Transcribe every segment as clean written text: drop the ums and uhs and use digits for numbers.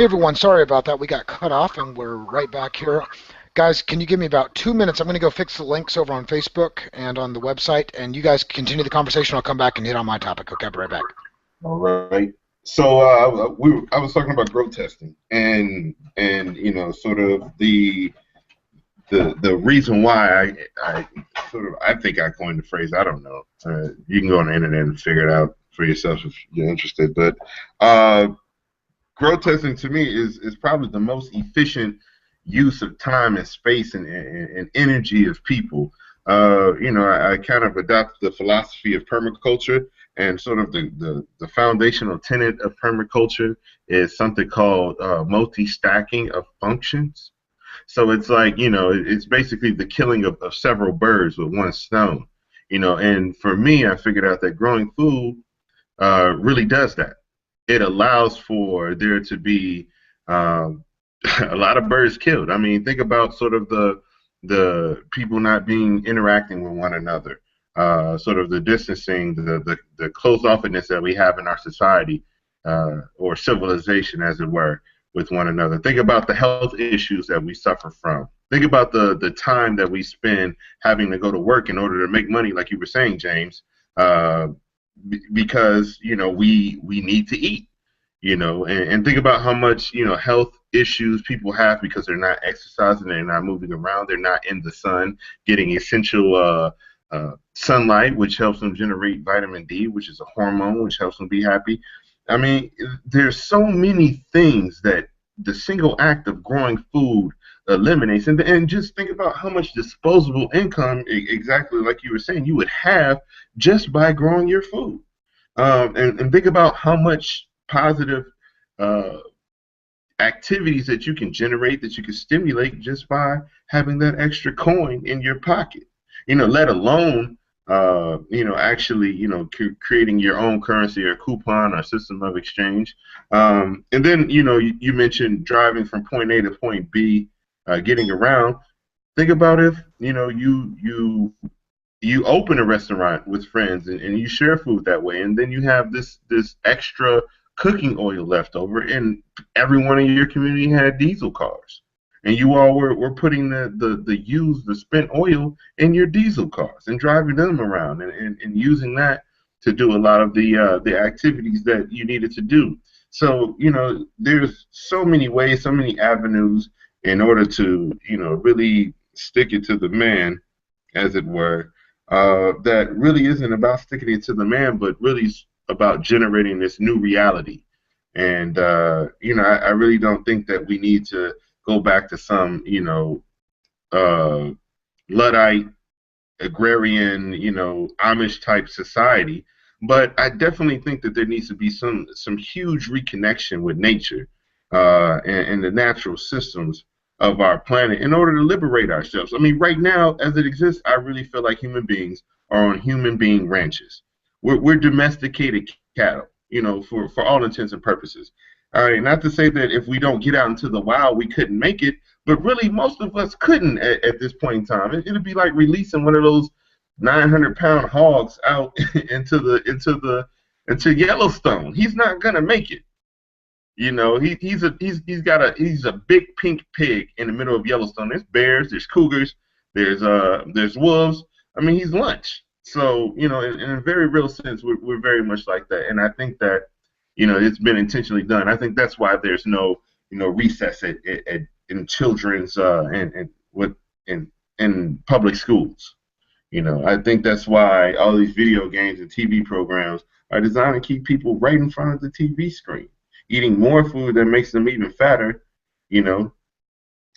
Hey everyone, sorry about that. We got cut off and we're right back here. Guys, can you give me about 2 minutes? I'm going to go fix the links over on Facebook and on the website, and you guys continue the conversation. I'll come back and hit on my topic. Okay, I'll be right back. All right. So I was talking about growth testing, and you know, sort of the reason why I think I coined the phrase. I don't know. You can go on the internet and figure it out for yourself if you're interested. But growth testing to me is probably the most efficient use of time and space and energy of people. You know, I kind of adopted the philosophy of permaculture, and sort of the foundational tenet of permaculture is something called multi-stacking of functions. So it's like, you know, it's basically the killing of several birds with one stone. You know, and for me, I figured out that growing food really does that. It allows for there to be a lot of birds killed. I mean, think about sort of the people not being interacting with one another, sort of the distancing, the closed-offness that we have in our society, or civilization, as it were, with one another. Think about the health issues that we suffer from. Think about the time that we spend having to go to work in order to make money, like you were saying, James, because, you know, we need to eat. You know, and think about how much, you know, health issues people have because they're not exercising, they're not moving around, they're not in the sun, getting essential sunlight, which helps them generate vitamin D, which is a hormone which helps them be happy. I mean, there's so many things that the single act of growing food eliminates. And just think about how much disposable income, exactly like you were saying, you would have just by growing your food. And think about how much positive activities that you can generate, that you can stimulate just by having that extra coin in your pocket. You know, let alone you know, actually, you know, creating your own currency or coupon or system of exchange. And then, you know, you mentioned driving from point A to point B, getting around. Think about if, you know, you open a restaurant with friends and you share food that way, and then you have this extra cooking oil left over, and everyone in your community had diesel cars, and you all were putting the spent oil in your diesel cars and driving them around and using that to do a lot of the activities that you needed to do. So, you know, there's so many ways, so many avenues in order to, you know, really stick it to the man, as it were, that really isn't about sticking it to the man, but really about generating this new reality. And you know, I really don't think that we need to go back to some, you know, Luddite, agrarian, you know, Amish type society. But I definitely think that there needs to be some huge reconnection with nature and the natural systems of our planet in order to liberate ourselves. I mean, right now, as it exists, I really feel like human beings are on human being ranches. We're domesticated cattle, you know, for all intents and purposes. All right, not to say that if we don't get out into the wild, we couldn't make it, but really most of us couldn't at this point in time. It'd be like releasing one of those 900-pound hogs out into Yellowstone. He's not gonna make it. You know, he's a big pink pig in the middle of Yellowstone. There's bears, there's cougars, there's wolves. I mean, he's lunch. So, you know, in a very real sense, we're very much like that. And I think that, you know, it's been intentionally done. I think that's why there's no, you know, recess in children's in public schools. You know, I think that's why all these video games and TV programs are designed to keep people right in front of the TV screen, eating more food that makes them even fatter, you know.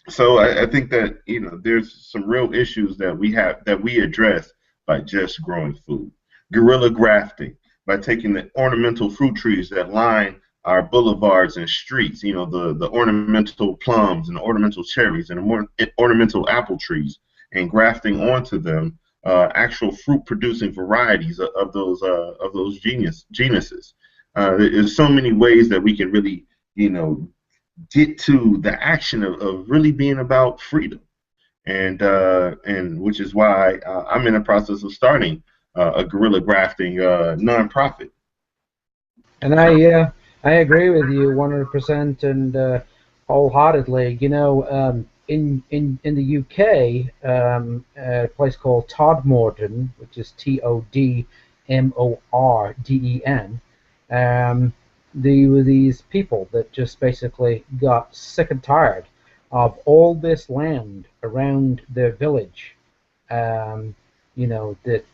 So I think that, you know, there's some real issues that we address by just growing food. Guerrilla grafting, by taking the ornamental fruit trees that line our boulevards and streets, you know, the ornamental plums and the ornamental cherries and the ornamental apple trees, and grafting onto them actual fruit-producing varieties of those genuses. There's so many ways that we can really, you know, get to the action of really being about freedom. And which is why I'm in the process of starting a guerrilla grafting nonprofit. And I agree with you 100% and wholeheartedly. You know, in the UK, a place called Todmorden, which is Todmorden, there were these people that just basically got sick and tired of all this land around their village. Um, you know that.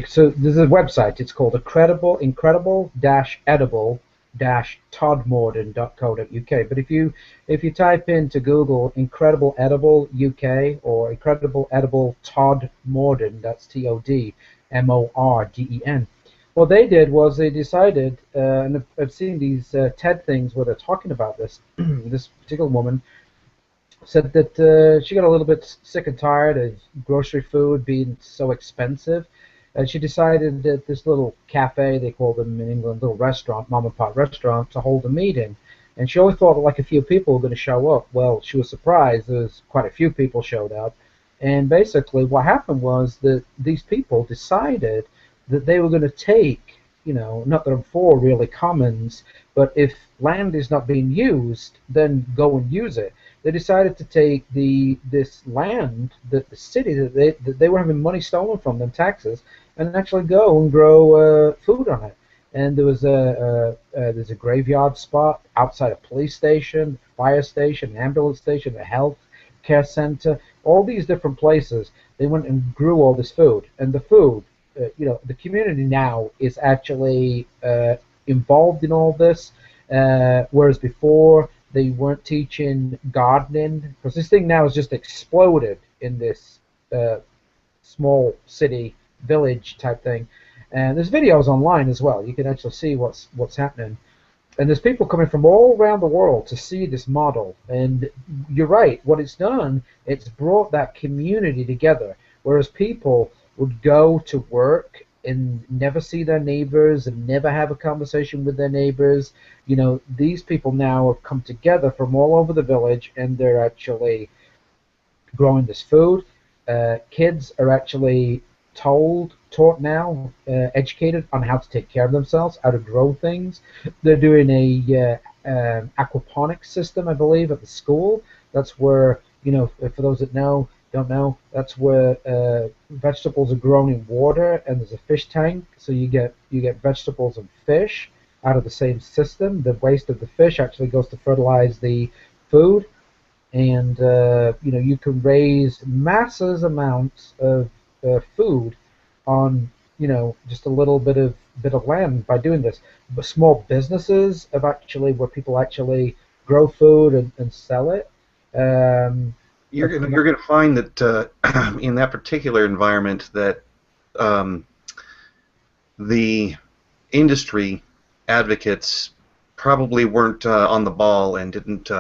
So there's a website. It's called incredible-edible-todmorden.co.uk. But if you type into Google Incredible Edible UK or Incredible Edible Todmorden, that's Todmorden. What they did was they decided, and I've seen these TED things where they're talking about this. This particular woman said that she got a little bit sick and tired of grocery food being so expensive, and she decided that this little cafe, they call them in England, little restaurant, mom and pop restaurant, to hold a meeting. And she always thought that like a few people were going to show up. Well, she was surprised. There's quite a few people showed up. And basically what happened was that these people decided that they were going to take, not that I'm for really commons, but if land is not being used, then go and use it. They decided to take this land, the city that they were having money stolen from them, taxes, and actually go and grow food on it. And there's a graveyard spot outside a police station, fire station, ambulance station, a health care center, all these different places. They went and grew all this food, and the food, the community now is actually involved in all this, whereas before they weren't teaching gardening, because this thing now has just exploded in this small city village type thing. And there's videos online as well. You can actually see what's happening. And there's people coming from all around the world to see this model. And you're right, what it's done, it's brought that community together. Whereas people would go to work and never see their neighbors and never have a conversation with their neighbors. These people now have come together from all over the village, and they're actually growing this food. Kids are actually taught now, educated on how to take care of themselves, how to grow things. They're doing a aquaponics system, I believe, at the school. That's where, for those that don't know, that's where vegetables are grown in water, and there's a fish tank, so you get vegetables and fish out of the same system. The waste of the fish actually goes to fertilize the food, and you can raise massive amounts of food on just a little bit of land by doing this. But small businesses have actually where people actually grow food and sell it. You're gonna find that in that particular environment that the industry advocates probably weren't on the ball and didn't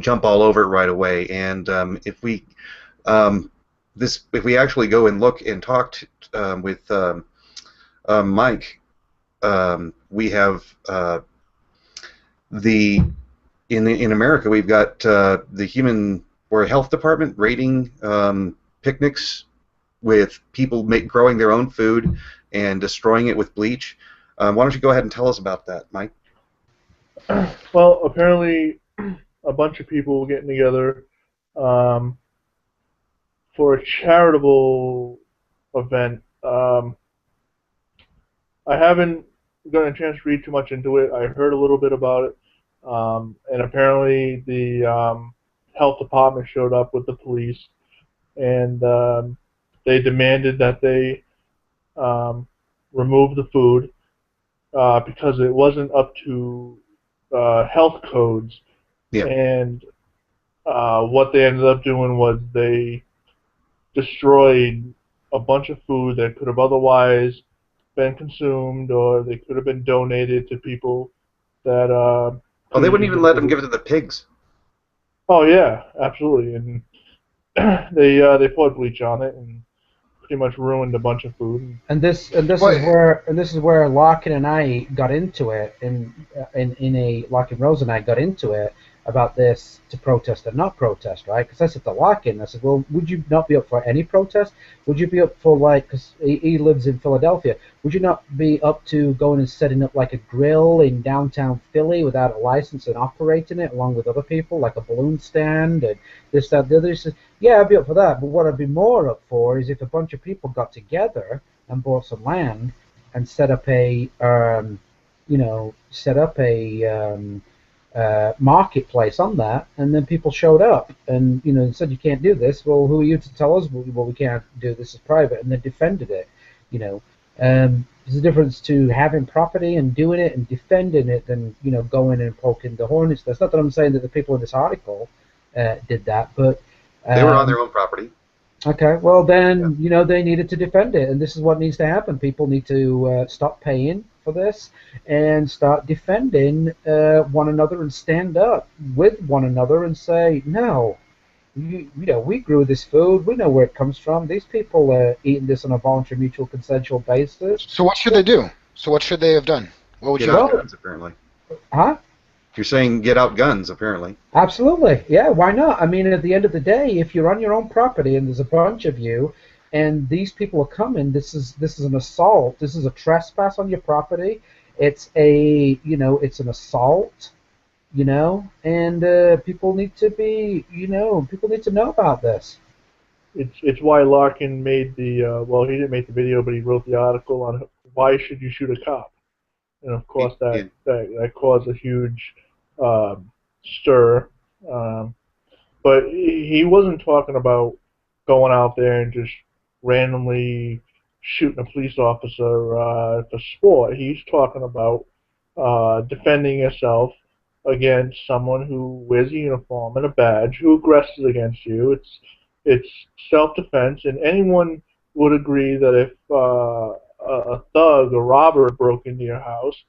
jump all over it right away. And if we actually go and look and talk with Mike, we have in America we've got the human or health department raiding picnics with people growing their own food and destroying it with bleach. Why don't you go ahead and tell us about that, Mike? Well, apparently a bunch of people getting together for a charitable event. I haven't gotten a chance to read too much into it. I heard a little bit about it, and apparently the health department showed up with the police, and they demanded that they remove the food because it wasn't up to health codes. Yeah. And what they ended up doing was they destroyed a bunch of food that could have otherwise been consumed, or they could have been donated to people that. Oh, they wouldn't even let them give it to the pigs. Oh yeah, absolutely, and they poured bleach on it and pretty much ruined a bunch of food. And this is where Larkin and I got into it, and Larkin Rose and I got into it about this to protest or not protest, right? Because I said to Larkin, I said, well, would you not be up for any protest? Would you be up for, like, because he lives in Philadelphia, would you not be up to going and setting up like a grill in downtown Philly without a license and operating it along with other people, like a balloon stand and this, that, the other? He said, yeah, I'd be up for that. But what I'd be more up for is if a bunch of people got together and bought some land and set up a, marketplace on that, and then people showed up and said you can't do this. Well, who are you to tell us? Well, we can't do this as private, and then defended it. There's a difference to having property and doing it and defending it than going and poking the hornet's nest. Not that I'm saying that the people in this article did that, but They were on their own property. okay, well then, they needed to defend it, and this is what needs to happen. People need to stop paying for this and start defending one another and stand up with one another and say, no, we grew this food, we know where it comes from. These people are eating this on a voluntary, mutual, consensual basis. So what should they do? So what should they have done? What would Get you out do? guns, apparently. Huh? You're saying get out guns, apparently. Absolutely. Yeah, why not? I mean, at the end of the day, if you're on your own property and there's a bunch of you and these people are coming, this is an assault. This is a trespass on your property. It's it's an assault, and people need to be, people need to know about this. It's why Larkin made the he didn't make the video, but he wrote the article on why should you shoot a cop, and of course that caused a huge stir. But he wasn't talking about going out there and just randomly shooting a police officer for sport. He's talking about defending yourself against someone who wears a uniform and a badge, who aggresses against you. It's self-defense, and anyone would agree that if a thug, a robber, broke into your house,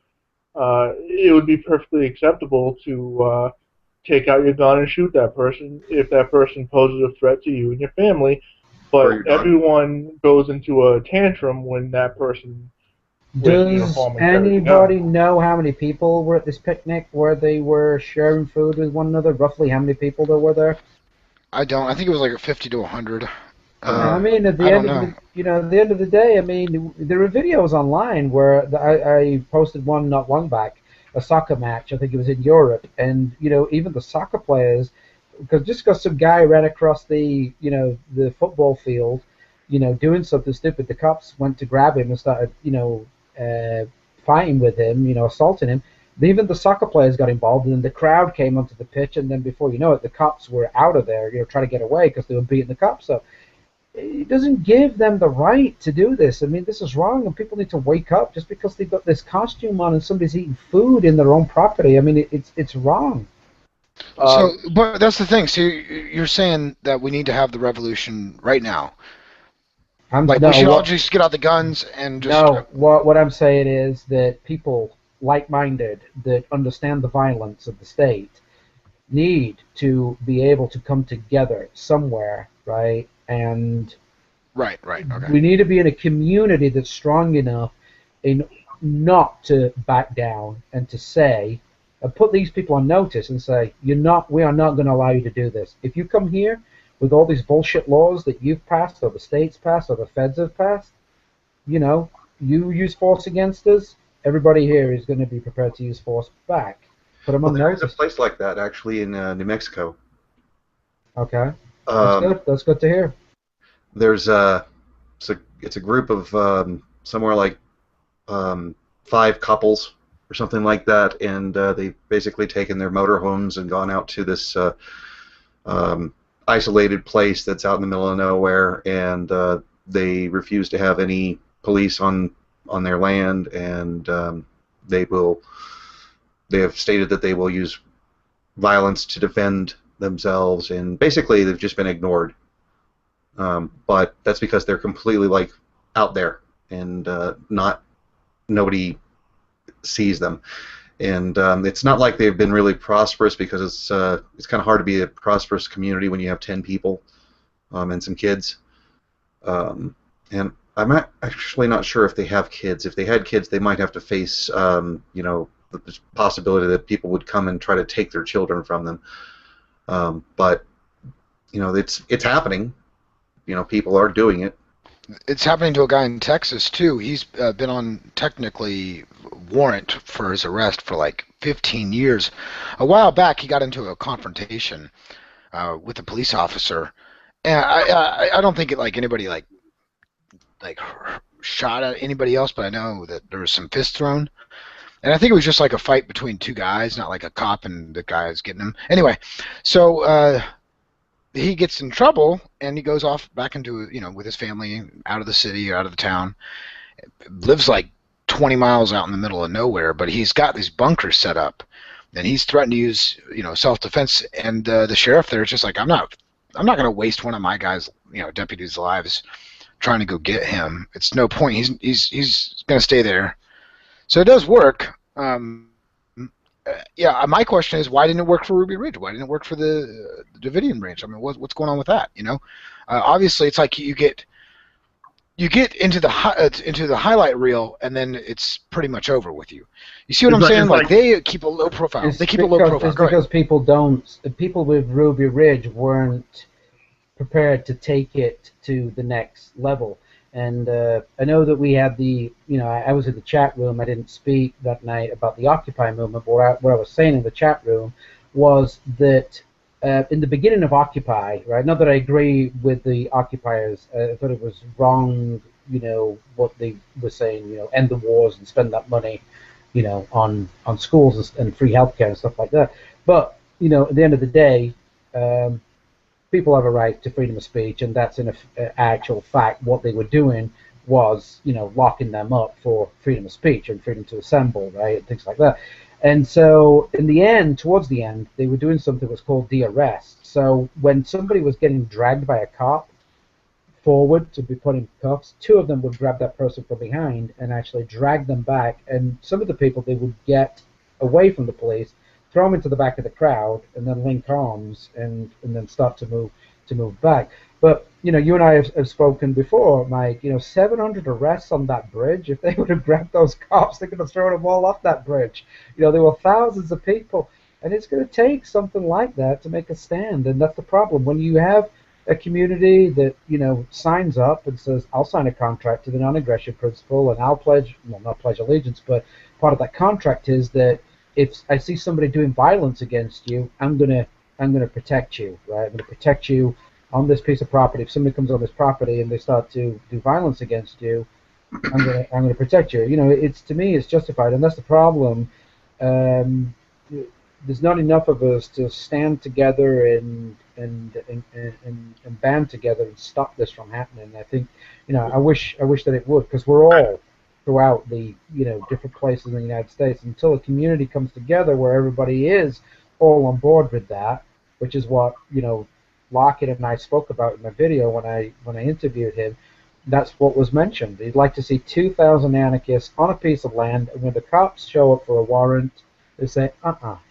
it would be perfectly acceptable to take out your gun and shoot that person if that person poses a threat to you and your family. But everyone goes into a tantrum when that person wears a uniform and carries a gun. Does anybody know how many people were at this picnic where they were sharing food with one another? Roughly how many people there were there? I don't. I think it was like 50 to 100. I mean, at the end of the day, I mean, there are videos online where I posted one not long back, a soccer match. I think it was in Europe, and even the soccer players, because some guy ran across the the football field, doing something stupid, the cops went to grab him and started fighting with him, assaulting him. Even the soccer players got involved, and then the crowd came onto the pitch, and then before you know it, the cops were out of there, trying to get away because they were beating the cops up. It doesn't give them the right to do this. I mean, this is wrong, and people need to wake up. Just because they've got this costume on and somebody's eating food in their own property, I mean, it's wrong. But that's the thing. So you're saying that we need to have the revolution right now. We should all just get out the guns and just... No, what I'm saying is that people like-minded that understand the violence of the state need to be able to come together somewhere, right? And right, okay. We need to be in a community that's strong enough not to back down and to say, put these people on notice and say, we are not going to allow you to do this. If you come here with all these bullshit laws that you've passed or the state's passed or the feds have passed, you use force against us, everybody here is going to be prepared to use force back. Put them on notice. There's a place like that, actually, in New Mexico. Okay. That's good to hear. There's it's a group of somewhere like 5 couples or something like that, and they've basically taken their motorhomes and gone out to this isolated place that's out in the middle of nowhere, and they refuse to have any police on their land, and they have stated that they will use violence to defend themselves, and basically they've just been ignored. But that's because they're completely out there, and nobody sees them. And it's not like they've been really prosperous, because it's kind of hard to be a prosperous community when you have 10 people and some kids. And I'm actually not sure if they have kids. If they had kids, they might have to face the possibility that people would come and try to take their children from them. But you know, it's happening. You know, people are doing it. It's happening to a guy in Texas too. He's been on technically warrant for his arrest for like 15 years. A while back, he got into a confrontation with a police officer, and I don't think it like anybody like shot at anybody else, but I know that there was some fists thrown. And I think it was just like a fight between two guys, not like a cop and the guys getting him. Anyway, so he gets in trouble and he goes off back into, you know, with his family out of the city, out of the town. Lives like 20 miles out in the middle of nowhere, but he's got these bunkers set up, and he's threatened to use, you know, self-defense. And the sheriff there is just like, I'm not going to waste one of my guys, you know, deputies' lives trying to go get him. It's no point. He's going to stay there. So it does work. Yeah, my question is, why didn't it work for Ruby Ridge? Why didn't it work for the Davidian branch? I mean, what's going on with that? You know, obviously it's like you get into the highlight reel, and then it's pretty much over with you. You see what I'm saying? Like they keep a low profile. They keep a low profile. It's because people with Ruby Ridge weren't prepared to take it to the next level. And I know that we had I was in the chat room. I didn't speak that night about the Occupy movement, but what I was saying in the chat room was that in the beginning of Occupy, right? Not that I agree with the occupiers. I thought it was wrong, you know, what they were saying, you know, end the wars and spend that money, you know, on schools and free healthcare and stuff like that. But, you know, at the end of the day, people have a right to freedom of speech, and that's in actual fact what they were doing was, you know, locking them up for freedom of speech and freedom to assemble, right, and things like that. And so in the end, towards the end, they were doing something that was called de-arrest. So when somebody was getting dragged by a cop forward to be put in cuffs, two of them would grab that person from behind and actually drag them back. And some of the people, they would get away from the police, throw them into the back of the crowd, and then link arms and then start to move back. But you know, you and I have spoken before, Mike. You know, 700 arrests on that bridge. If they would have grabbed those cops, they could have thrown them all off that bridge. You know, there were thousands of people, and it's going to take something like that to make a stand. And that's the problem. When you have a community that, you know, signs up and says, "I'll sign a contract to the non-aggression principle, and I'll pledge, well, not pledge allegiance, but part of that contract is that if I see somebody doing violence against you, I'm gonna protect you, right? I'm gonna protect you on this piece of property. If somebody comes on this property and they start to do violence against you, I'm gonna protect you." You know, to me, it's justified, and that's the problem. There's not enough of us to stand together and band together and stop this from happening. I think, you know, I wish that it would, because we're all throughout the, you know, different places in the United States, until a community comes together where everybody is all on board with that, which is what, you know, Lockett and I spoke about in my video when I interviewed him. That's what was mentioned. He'd like to see 2,000 anarchists on a piece of land, and when the cops show up for a warrant, they say,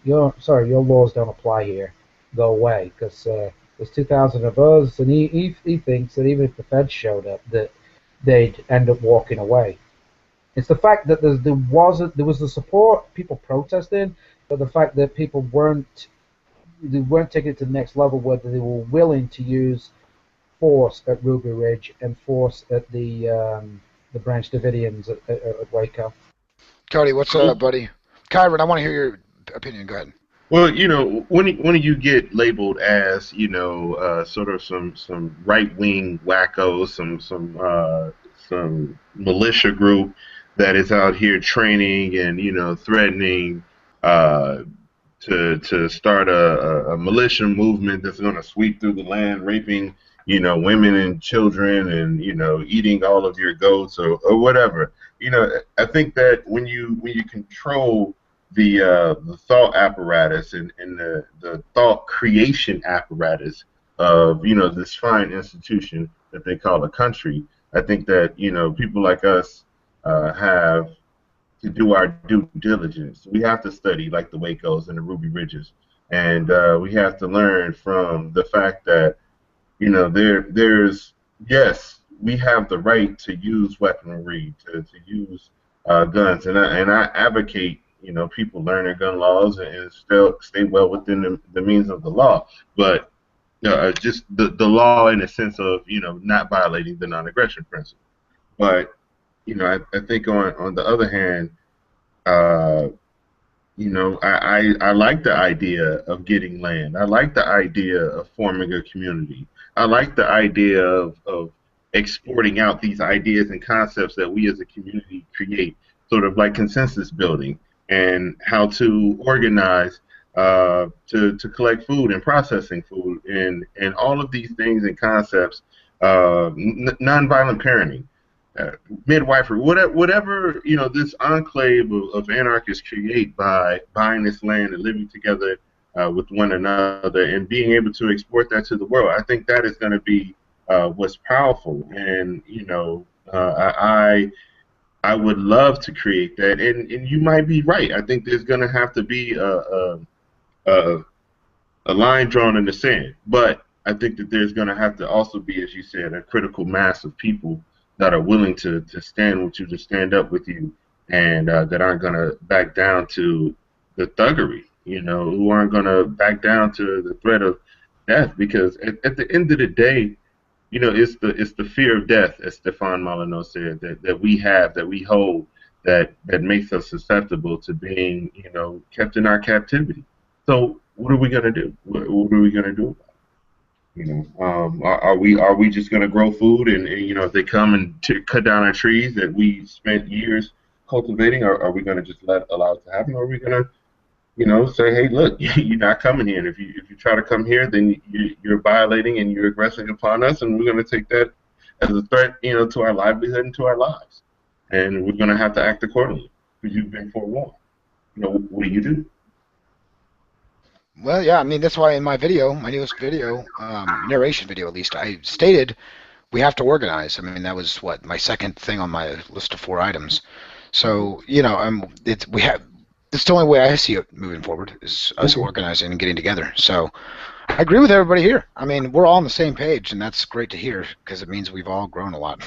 your laws don't apply here. Go away, because there's 2,000 of us, and he thinks that even if the feds showed up, that they'd end up walking away. It's the fact that there was the support, people protesting, but the fact that people weren't taking it to the next level, whether they were willing to use force at Ruby Ridge and force at the Branch Davidians at Waco. Cody, what's up, buddy? Chiron, I want to hear your opinion. Go ahead. Well, you know, when you get labeled as, you know, sort of some right-wing wackos, some militia group that is out here training and, you know, threatening to start a militia movement that's going to sweep through the land, raping, you know, women and children, and, you know, eating all of your goats or whatever. You know, I think that when you control the thought apparatus and the thought creation apparatus of, you know, this fine institution that they call a country, I think that, you know, people like us have to do our due diligence. We have to study like the Wacos and the Ruby Ridges, and we have to learn from the fact that, you know, there's yes, we have the right to use weaponry, to use guns, and I advocate people learn their gun laws and still stay well within the means of the law. But just the law in the sense of not violating the non-aggression principle. But I think on the other hand, uh, I like the idea of getting land. I like the idea of forming a community. I like the idea of exporting out these ideas and concepts that we as a community create, sort of like consensus building and how to organize to collect food and processing food and all of these things and concepts, nonviolent parenting. Midwifery, whatever this enclave of anarchists create by buying this land and living together with one another and being able to export that to the world, I think that is going to be what's powerful. And I would love to create that. And you might be right. I think there's going to have to be a line drawn in the sand. But I think that there's going to have to also be, as you said, a critical mass of people that are willing to stand with you, to stand up with you, and that aren't going to back down to the thuggery, who aren't going to back down to the threat of death. Because at the end of the day, it's the fear of death, as Stefan Molyneux said, that we hold, that makes us susceptible to being, kept in our captivity. So what are we going to do? What are we going to do about it? Are we just going to grow food and if they come and cut down our trees that we spent years cultivating, or are we going to just allow it to happen? Or are we going to say, hey, look, you're not coming here, and if you try to come here, then you're violating and you're aggressing upon us, and we're going to take that as a threat to our livelihood and to our lives, and we're going to have to act accordingly because you've been forewarned. What do you do? Well, yeah, I mean, that's why in my video, my newest video, narration video at least, I stated we have to organize. I mean, that was my second thing on my list of 4 items. So, it's the only way I see it moving forward is us organizing and getting together. So I agree with everybody here. I mean, we're all on the same page, and that's great to hear because it means we've all grown a lot.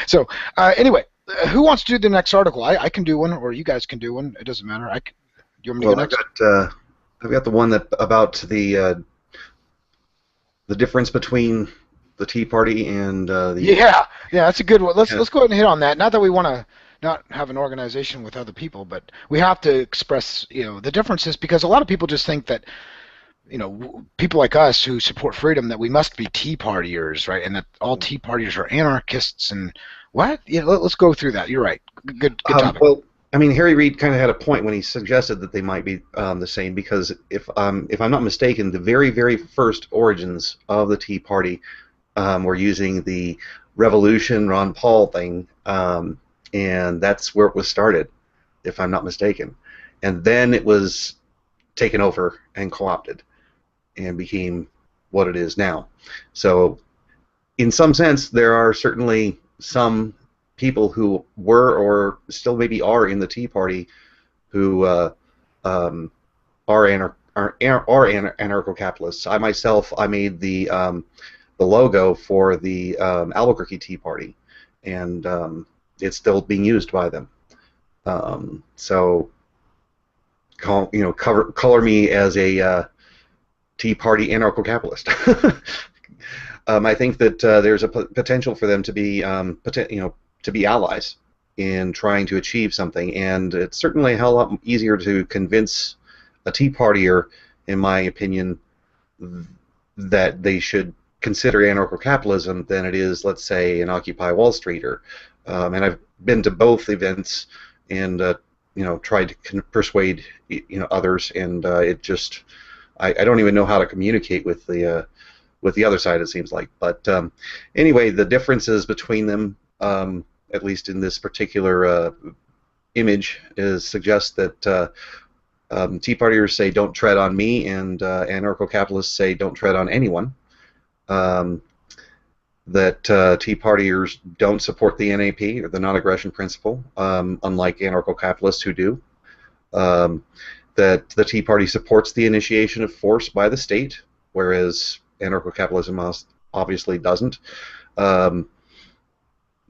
So anyway, who wants to do the next article? I can do one, or you guys can do one. It doesn't matter. Do you want me to go next? I've got the one about the difference between the Tea Party and the... Yeah, that's a good one. Let's go ahead and hit on that. Not that we want to not have an organization with other people, but we have to express the differences, because a lot of people just think that people like us who support freedom, that we must be Tea Partiers, right? And that all Tea Partiers are anarchists and what? Let's go through that. You're right. Good topic. Well, I mean, Harry Reid kind of had a point when he suggested that they might be the same, because if I'm not mistaken, the very, very first origins of the Tea Party were using the Revolution Ron Paul thing, and that's where it was started, if I'm not mistaken. And then it was taken over and co-opted and became what it is now. So in some sense, there are certainly some people who were or still maybe are in the Tea Party who are anarcho-capitalists. I myself, I made the logo for the Albuquerque Tea Party, and it's still being used by them. So color me as a Tea Party anarcho-capitalist. I think that there's a potential for them to be to be allies in trying to achieve something, and it's certainly a hell lot easier to convince a Tea Partier, in my opinion, that they should consider anarcho-capitalism than it is, let's say, an Occupy Wall Streeter. And I've been to both events and tried to persuade others, and it just I don't even know how to communicate with the other side, it seems like. But anyway, the differences between them, at least in this particular image, suggests that Tea Partiers say don't tread on me, and anarcho-capitalists say don't tread on anyone. That Tea Partiers don't support the NAP, or the non-aggression principle, unlike anarcho-capitalists who do. That the Tea Party supports the initiation of force by the state, whereas anarcho-capitalism obviously doesn't.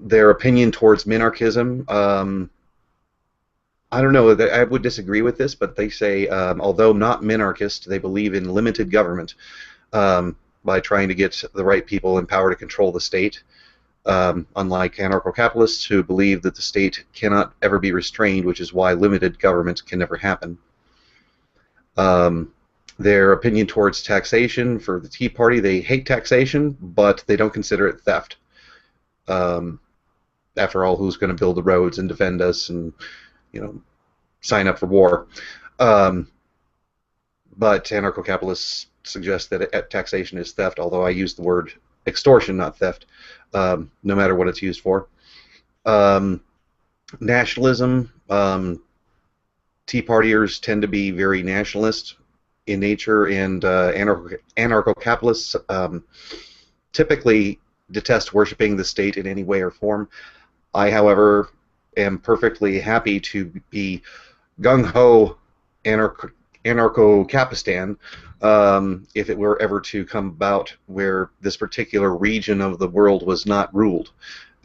Their opinion towards minarchism I don't know. I would disagree with this, but they say, although not minarchist, they believe in limited government by trying to get the right people in power to control the state. Unlike anarcho-capitalists who believe that the state cannot ever be restrained, which is why limited government can never happen. Their opinion towards taxation, for the Tea Party, they hate taxation, but they don't consider it theft. After all, who's going to build the roads and defend us and, you know, sign up for war? But anarcho-capitalists suggest that taxation is theft, although I use the word extortion, not theft, no matter what it's used for. Nationalism. Tea Partiers tend to be very nationalist in nature, and anarcho-capitalists typically detest worshiping the state in any way or form. I, however, am perfectly happy to be gung-ho anarcho-capistan if it were ever to come about where this particular region of the world was not ruled.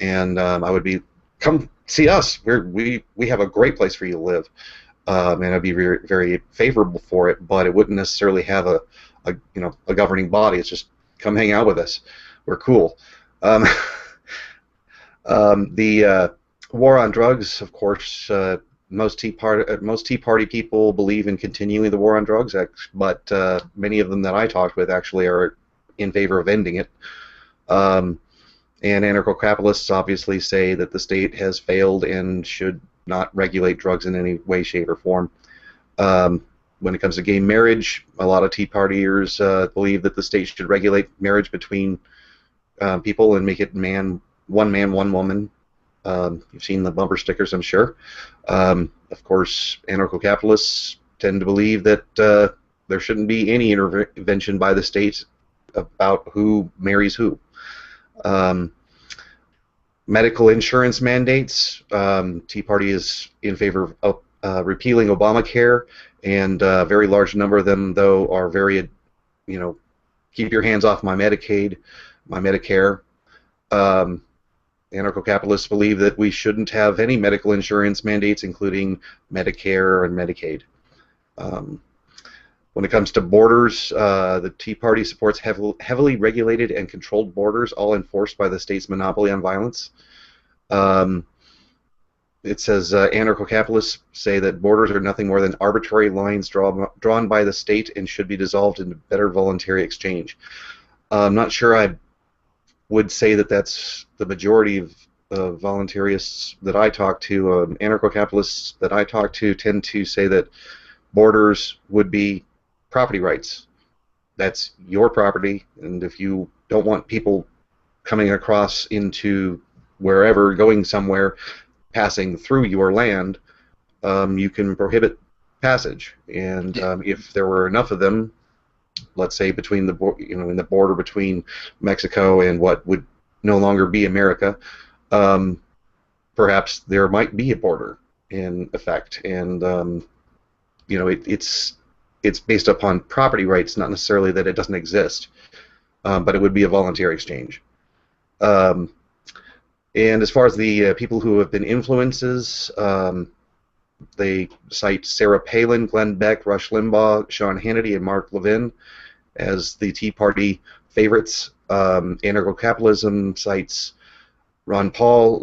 And I would be, come see us. We have a great place for you to live. And I'd be very, very favorable for it, but it wouldn't necessarily have a governing body. It's just come hang out with us. We're cool. The war on drugs, of course, most Tea Party people believe in continuing the war on drugs, but many of them that I talked with actually are in favor of ending it. And anarcho-capitalists obviously say that the state has failed and should not regulate drugs in any way, shape, or form. When it comes to gay marriage, a lot of Tea Partiers believe that the state should regulate marriage between people and make it one man, one woman. You've seen the bumper stickers, I'm sure. Of course, anarcho-capitalists tend to believe that there shouldn't be any intervention by the state about who marries who. Medical insurance mandates. Tea Party is in favor of repealing Obamacare, and a very large number of them, though, are very, keep your hands off my Medicaid, my Medicare. Anarcho-capitalists believe that we shouldn't have any medical insurance mandates, including Medicare and Medicaid. When it comes to borders, the Tea Party supports heavily regulated and controlled borders, all enforced by the state's monopoly on violence. It says anarcho-capitalists say that borders are nothing more than arbitrary lines drawn by the state and should be dissolved into better voluntary exchange. I'm not sure I would say that that's the majority of voluntarists that I talk to. Anarcho-capitalists that I talk to tend to say that borders would be property rights. That's your property, and if you don't want people coming across into wherever, going somewhere, passing through your land, you can prohibit passage. And if there were enough of them, let's say between the in the border between Mexico and what would no longer be America, perhaps there might be a border in effect, and it's based upon property rights, not necessarily that it doesn't exist, but it would be a voluntary exchange. And as far as the people who have been influences, they cite Sarah Palin, Glenn Beck, Rush Limbaugh, Sean Hannity, and Mark Levin as the Tea Party favorites. Anarcho-capitalism cites Ron Paul,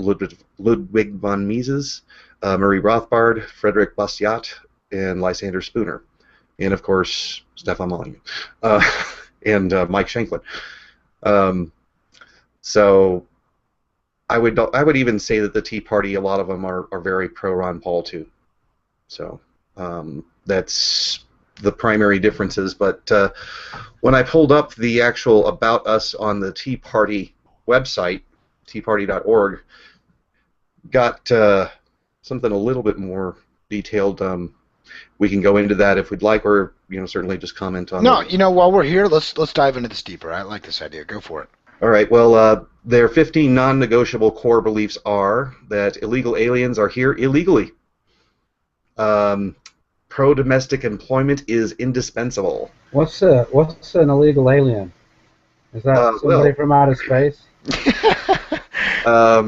Ludwig von Mises, Murray Rothbard, Frederick Bastiat, and Lysander Spooner, and of course Stefan Molyneux, and Mike Shanklin. So I would even say that the Tea Party, a lot of them are very pro Ron Paul too. So that's the primary differences. But when I pulled up the actual About Us on the Tea Party website, teaparty.org, got something a little bit more detailed. We can go into that if we'd like, or certainly just comment on. No, while we're here, let's dive into this deeper. I like this idea. Go for it. All right. Well, their 15 non-negotiable core beliefs are that illegal aliens are here illegally. Pro-domestic employment is indispensable. What's an illegal alien? Is that somebody from outer space? I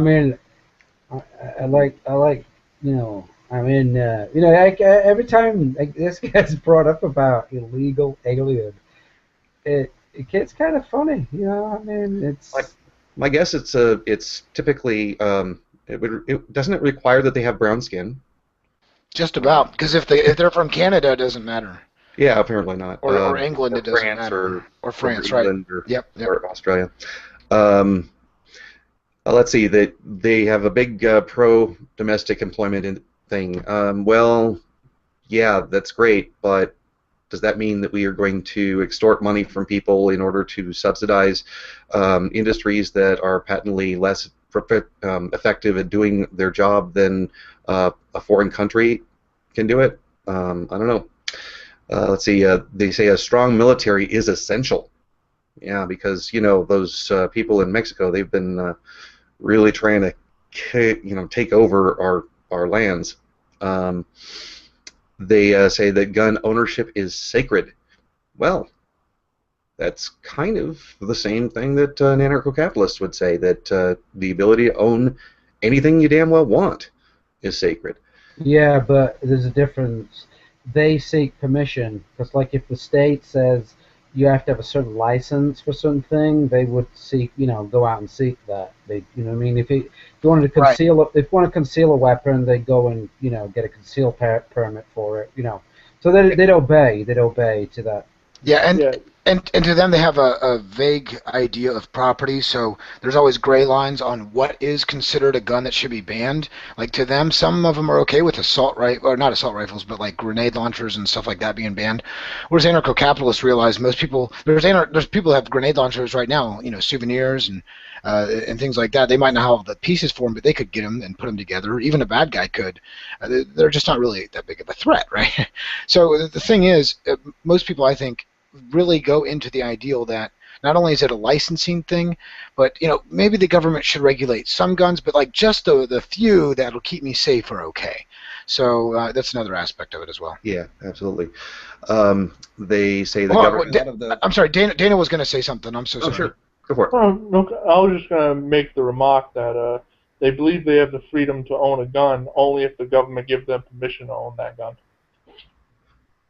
mean, I like I mean, every time this gets brought up about illegal alien, it gets kind of funny. I mean, it's My guess it's typically it doesn't it require that they have brown skin? Just about, because if they're from Canada, it doesn't matter, Yeah, apparently not. or England, Or it doesn't France matter, or or France, right? England Yep, yep. or Australia. Um, let's see that they have a big pro-domestic employment thing. Well, yeah, that's great, but does that mean that we are going to extort money from people in order to subsidize industries that are patently less effective at doing their job than a foreign country can do it? I don't know. Let's see. They say a strong military is essential. Yeah, because those people in Mexico, they've been really trying to take over our lands. They say that gun ownership is sacred. Well, that's kind of the same thing that an anarcho-capitalist would say, that the ability to own anything you damn well want is sacred. yeah, but there's a difference. They seek permission because, like, if the state says you have to have a certain license for certain thing, they would seek, go out and seek that. What I mean? If you wanted to Right. if you want to conceal a weapon, they go and get a conceal permit for it. So they'd obey. They'd obey to that. Yeah, and Yeah. and to them they have a vague idea of property, so there's always gray lines on what is considered a gun that should be banned. Like to them, some of them are okay with assault rifle, or not assault rifles, but like grenade launchers and stuff like that being banned. Whereas anarcho-capitalists realize most people there's people that have grenade launchers right now, souvenirs and things like that. They might not have the pieces for them, but they could get them and put them together. Even a bad guy could. They're just not really that big of a threat, right? So the thing is, most people, I think, really go into the ideal that not only is it a licensing thing, but maybe the government should regulate some guns, but like just the few that'll keep me safe are okay. So that's another aspect of it as well. Yeah, absolutely. They say the Hold on, government. I'm sorry, Dana was going to say something. I'm so Oh, sorry. sure. Go for it. No, I was just going to make the remark that they believe they have the freedom to own a gun only if the government gives them permission to own that gun.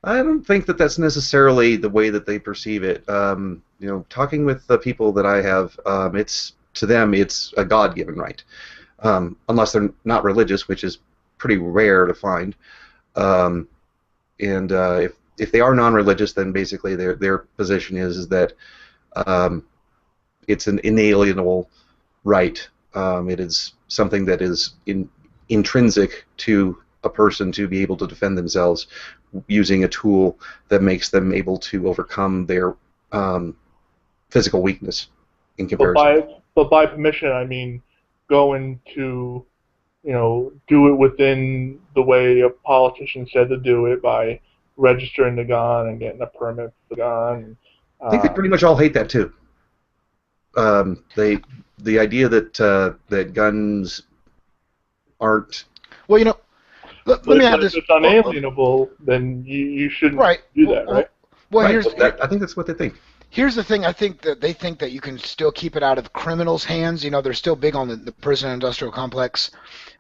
I don't think that that's necessarily the way that they perceive it. Talking with the people that I have, to them it's a God-given right, unless they're not religious, which is pretty rare to find. If they are non-religious, then basically their position is that it's an inalienable right. It is something that is intrinsic to a person to be able to defend themselves using a tool that makes them able to overcome their physical weakness in comparison. But by permission, I mean going to, do it within the way a politician said to do it by registering the gun and getting a permit for the gun. I think they pretty much all hate that too. The idea that guns aren't. Well, let me add this. If it's unalienable, then you shouldn't do that, right? Well, right, I think that's what they think. Here's the thing. I think that they think that you can still keep it out of criminals' hands. They're still big on the prison industrial complex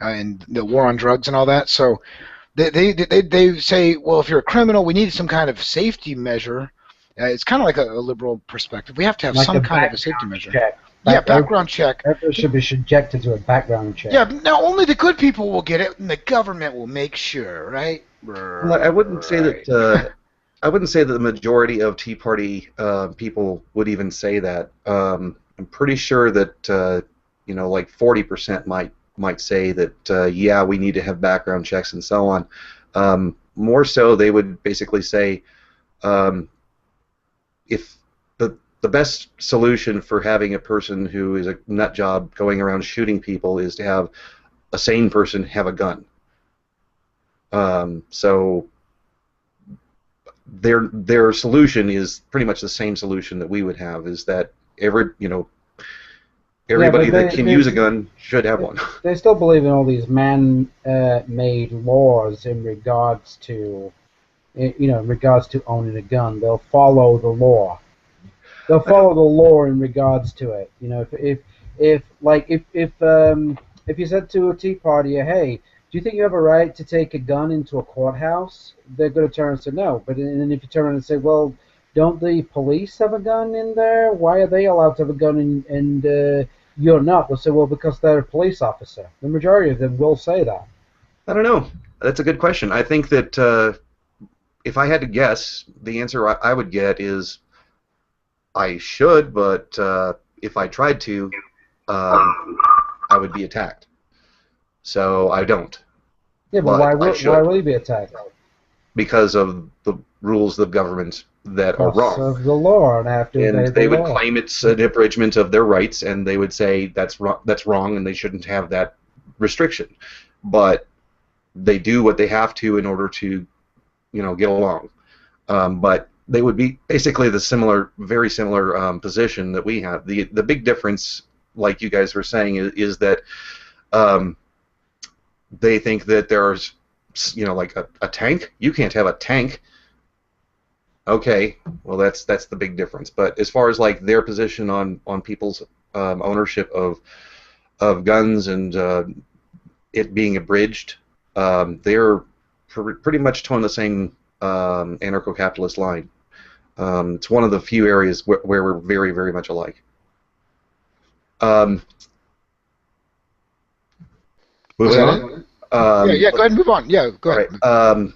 and the war on drugs and all that. So they say, well, if you're a criminal, we need some kind of safety measure. It's kind of like a liberal perspective. We have to have Like some kind of a safety measure. Check. Background check. Everyone should be subjected to a background check. Yeah, now only the good people will get it, and the government will make sure, right? Well, I wouldn't say that. I wouldn't say that the majority of Tea Party people would even say that. I'm pretty sure that like 40% might say that yeah, we need to have background checks and so on. More so, they would basically say if the best solution for having a person who is a nut job going around shooting people is to have a sane person have a gun. So their solution is pretty much the same solution that we would have, is that everybody that can use a gun should have one. They still believe in all these man-made laws in regards to owning a gun. They'll follow the law. They'll follow the law in regards to it. If you said to a Tea Partier, hey, you think you have a right to take a gun into a courthouse? They're going to turn and say no. But then if you turn around and say, well, don't the police have a gun in there? Why are they allowed to have a gun and you're not? They'll say, well, because they're a police officer. The majority of them will say that. I don't know. That's a good question. I think that if I had to guess, the answer I would get is I should, but if I tried to, I would be attacked. So I don't. Yeah, but why will you be attacked? Because of the rules of government that are wrong. Of the law, and they would claim it's an abridgment of their rights, and they would say that's wrong, and they shouldn't have that restriction. But they do what they have to in order to, get along. But they would be basically the very similar position that we have. The big difference, like you guys were saying, is that they think that there's, like a tank. You can't have a tank. Okay, well that's the big difference. But as far as like their position on people's ownership of guns and it being abridged, they're pretty much towing the same anarcho-capitalist line. It's one of the few areas where we're very, very much alike. Moving on. Yeah, go ahead and move on. Yeah, go ahead. Right.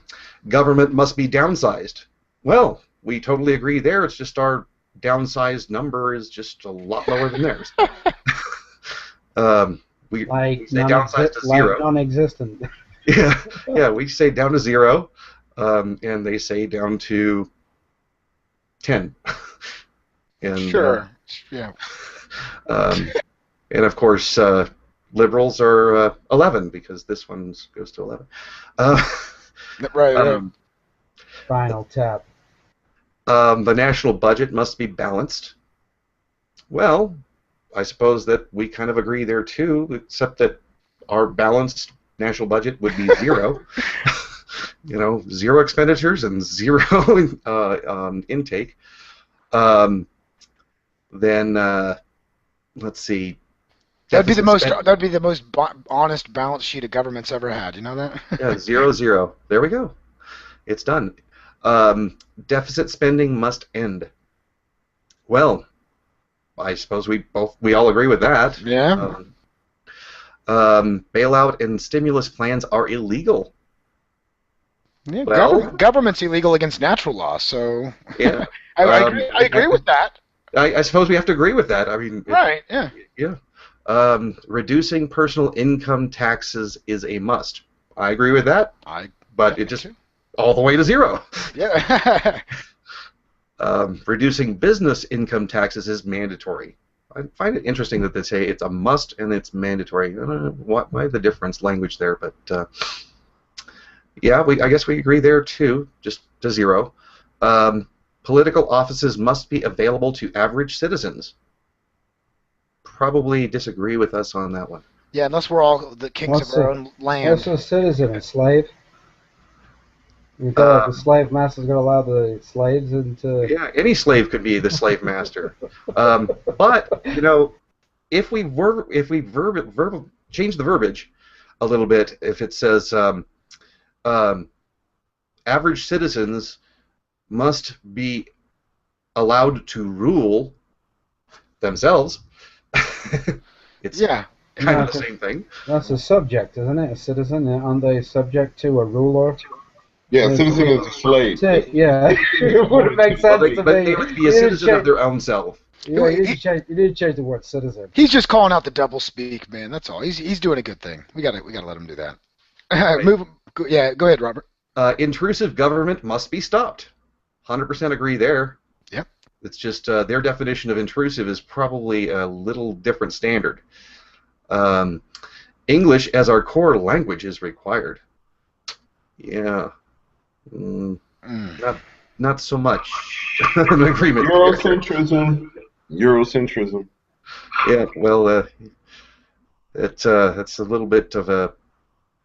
Government must be downsized. Well, we totally agree there. It's just our downsized number is just a lot lower than theirs. We say downsized to zero. Non-existent. Yeah, we say down to 0, and they say down to 10. And, sure. Yeah. And of course, liberals are 11 because this one goes to 11. Right. Final tap. The national budget must be balanced. Well, I suppose that we kind of agree there too, except that our balanced national budget would be 0. 0 expenditures and 0 intake. Then let's see. That'd be the most honest balance sheet a government's ever had. You know that? Yeah, 0, 0. There we go. It's done. Deficit spending must end. Well, I suppose we all agree with that. Yeah. Bailout and stimulus plans are illegal. Yeah, well, government's illegal against natural law, so yeah, I agree with that. I suppose we have to agree with that. I mean, right? Yeah. Yeah. Reducing personal income taxes is a must. I agree with that. But it just all the way to 0. Yeah. Reducing business income taxes is mandatory. I find it interesting that they say it's a must and it's mandatory. I don't know why the difference language there, but yeah, I guess we agree there too, just to 0. Political offices must be available to average citizens. Probably disagree with us on that one. Yeah, unless we're all the kings of our own land. What's a citizen? A slave? The slave master's going to allow the slaves into... Yeah, any slave could be the slave master. But, if we change the verbiage a little bit, if it says average citizens must be allowed to rule themselves, it's kind of the same thing. That's a subject, isn't it? A citizen, aren't they subject to a ruler? Yeah, a citizen is a slave. Yeah, it wouldn't make sense to me. But they would be a citizen of their own self. Yeah, you need to change the word citizen. He's just calling out the double speak, man. That's all. He's doing a good thing. We gotta let him do that. Right. Go ahead, Robert. Intrusive government must be stopped. 100% agree there. Yep. It's just their definition of intrusive is probably a little different standard. English as our core language is required. Yeah. Not so much an agreement. Eurocentrism. Yeah, well, that's a little bit of a.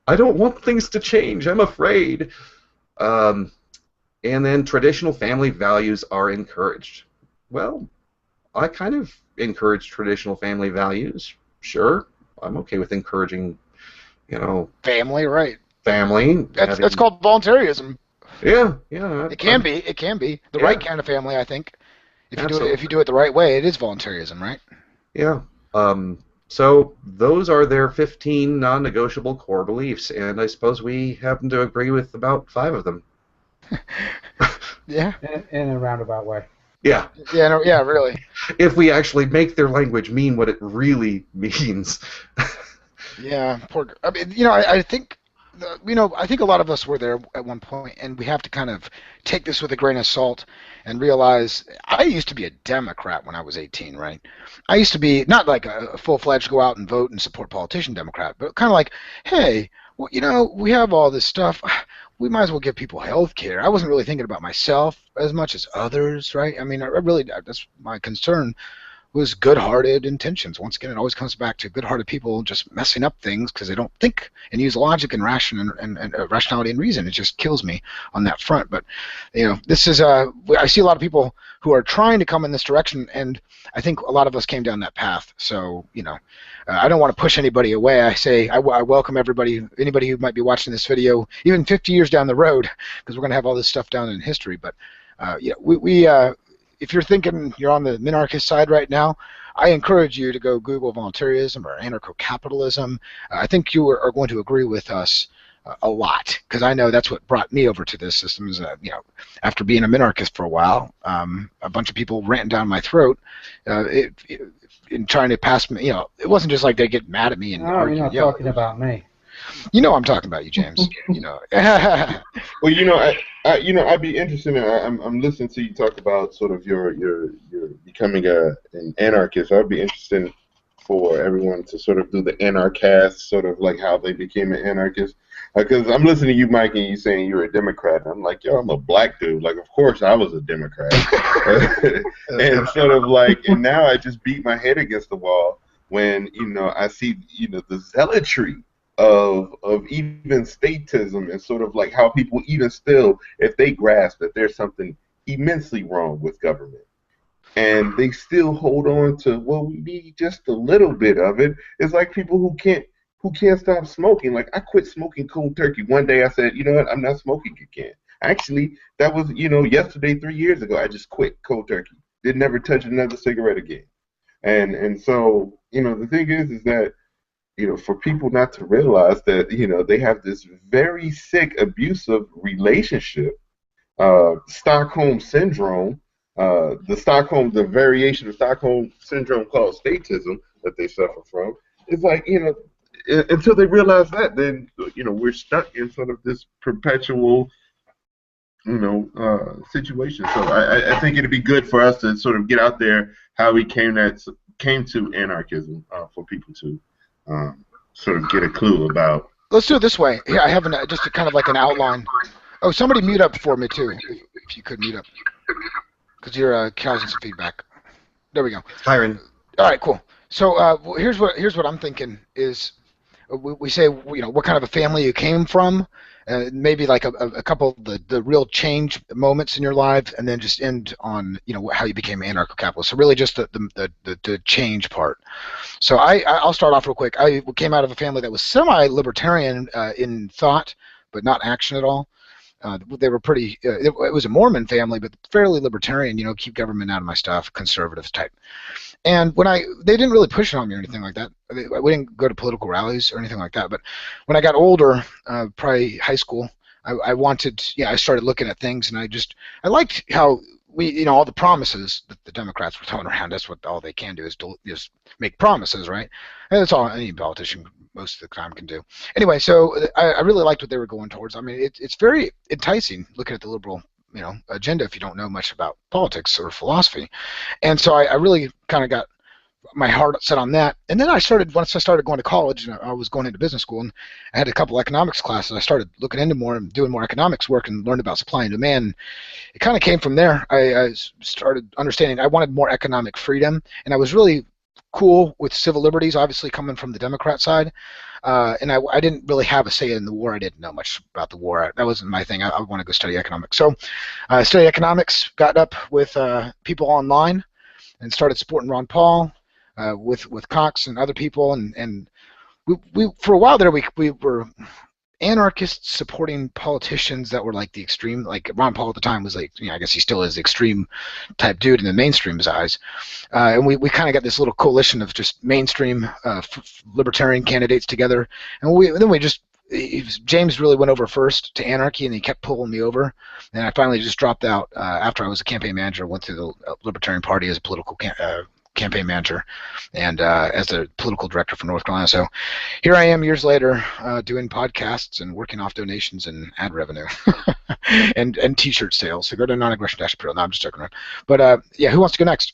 I don't want things to change. I'm afraid. And then traditional family values are encouraged. Well, I kind of encourage traditional family values. Sure, I'm okay with encouraging, Family, right? family. That's called voluntarism. Yeah. It can be. It can be the right kind of family. I think Absolutely. if you do it the right way, it is voluntarism, right? Yeah. So those are their 15 non-negotiable core beliefs, and I suppose we happen to agree with about 5 of them. Yeah. In a roundabout way. Yeah. Yeah. No, yeah. Really. If we actually make their language mean what it really means. Yeah. Poor. I mean, I think. I think a lot of us were there at one point, and we have to kind of take this with a grain of salt and realize I used to be a Democrat when I was 18, right? I used to be not like a full-fledged go out and vote and support politician Democrat, but kind of like, hey, well, we have all this stuff. We might as well give people health care. I wasn't really thinking about myself as much as others, right? I mean, that's my concern was good-hearted intentions. Once again, it always comes back to good-hearted people just messing up things because they don't think and use logic and rationality and reason. It just kills me on that front. But this is I see a lot of people who are trying to come in this direction, and I think a lot of us came down that path. So I don't want to push anybody away. I say I welcome everybody, anybody who might be watching this video, even 50 years down the road, because we're going to have all this stuff down in history. But if you're thinking you're on the minarchist side right now, I encourage you to go Google voluntarism or anarcho-capitalism. I think you are going to agree with us a lot, because I know that's what brought me over to this system. Is after being a minarchist for a while, a bunch of people ranting down my throat in trying to pass me. It wasn't just like they get mad at me and argue. You're not talking about me. I'm talking about you, James. Well, I'd be interested in. I'm listening to you talk about sort of your becoming an anarchist. I'd be interested for everyone to sort of do the anarchast, sort of like how they became an anarchist. Because I'm listening to you, Mike, and you saying you're a Democrat. And I'm like, yo, I'm a black dude. Like, of course I was a Democrat. And sort of like, and now I just beat my head against the wall when I see the zealotry of even statism and sort of like how people even still, if they grasp that there's something immensely wrong with government, and they still hold on to, well, we need just a little bit of it. It's like people who can't stop smoking. Like, I quit smoking cold turkey. One day I said, you know what, I'm not smoking again. Actually, that was, yesterday, 3 years ago, I just quit cold turkey. Did never touch another cigarette again. And so, the thing is that, for people not to realize that, they have this very sick, abusive relationship, Stockholm syndrome, the variation of Stockholm syndrome called statism that they suffer from. It's like, until they realize that, then, we're stuck in sort of this perpetual, situation. So I think it'd be good for us to sort of get out there how we came to anarchism, for people to sort of get a clue about. Let's do it this way. Here, I have just kind of like an outline. Oh, somebody mute up for me too, if you could mute up, because you're causing some feedback. There we go. Chiron. All right, cool. So here's what I'm thinking is, we say, what kind of a family you came from, maybe like a couple of the real change moments in your life, and then just end on how you became an anarcho-capitalist. So really just the change part. So I'll start off real quick. I came out of a family that was semi-libertarian in thought, but not action at all. They were pretty. It was a Mormon family, but fairly libertarian. Keep government out of my stuff, conservative type. And they didn't really push it on me or anything like that. We didn't go to political rallies or anything like that. But when I got older, probably high school, I started looking at things, and I liked how all the promises that the Democrats were throwing around. That's what all they can do is just make promises, right? And that's all any politician most of the time can do. Anyway, so I really liked what they were going towards. I mean, it's very enticing looking at the liberal agenda if you don't know much about politics or philosophy. And so I really kind of got my heart set on that. And then once I started going to college, and I was going into business school, and I had a couple economics classes, I started looking into more and doing more economics work and learned about supply and demand. It kind of came from there. I started understanding I wanted more economic freedom, and I was really cool with civil liberties, obviously coming from the Democrat side. And I didn't really have a say in the war. I didn't know much about the war. That wasn't my thing. I want to go study economics. So I studied economics, got up with people online, and started supporting Ron Paul with Cox and other people. And we for a while there we were anarchists supporting politicians that were like the extreme, like Ron Paul at the time was like, I guess he still is the extreme type dude in the mainstream's eyes. And we kind of got this little coalition of just mainstream libertarian candidates together. And then we just, James really went over first to anarchy, and he kept pulling me over. And I finally just dropped out after I was a campaign manager, went through the Libertarian Party as a political campaign manager and as a political director for North Carolina. So here I am years later doing podcasts and working off donations and ad revenue and t-shirt sales. So go to non-aggression-apparel. No, I'm just joking around. But yeah, who wants to go next?